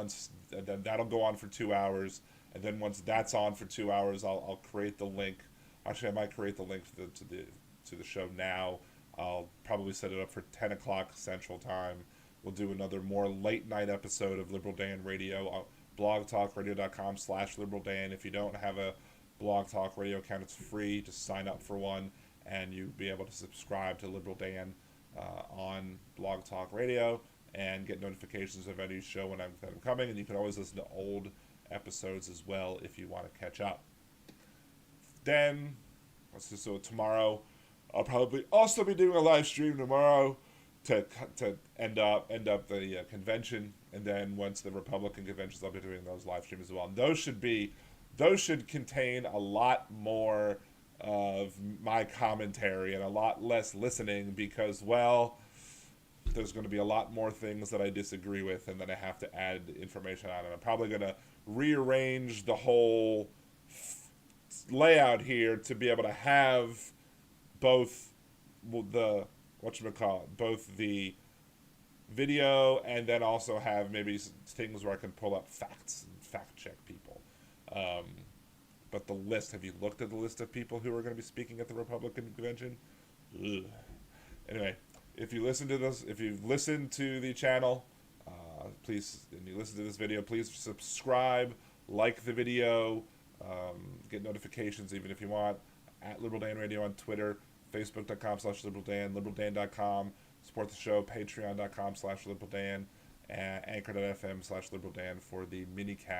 [SPEAKER 2] that'll go on for 2 hours. And then once that's on for 2 hours, I'll create the link. Actually, I might create the link to the show now. I'll probably set it up for 10 o'clock Central Time. We'll do another more late night episode of Liberal Dan Radio. blogtalkradio.com/Liberal Dan. If you don't have a Blog Talk Radio account, it's free. Just sign up for one, and you'll be able to subscribe to Liberal Dan on Blog Talk Radio and get notifications of any show when I'm coming. And you can always listen to old episodes as well if you want to catch up. Then, so tomorrow, I'll probably also be doing a live stream tomorrow to end up the convention, and then once the Republican conventions, I'll be doing those live streams as well. And those should contain a lot more of my commentary and a lot less listening, because, well, there's going to be a lot more things that I disagree with and then I have to add information on. And I'm probably going to rearrange the whole layout here to be able to have both both the video and then also have maybe things where I can pull up facts and fact check people. But the list, have you looked at the list of people who are going to be speaking at the Republican convention? Ugh. Anyway, if you listen to this, if you've listened to the channel, please, and you listen to this video, please subscribe, like the video, get notifications even if you want, at Liberal Dan Radio on Twitter, Facebook.com/LiberalDan, LiberalDan.com, support the show, Patreon.com/LiberalDan, and Anchor.fm/LiberalDan for the mini cast.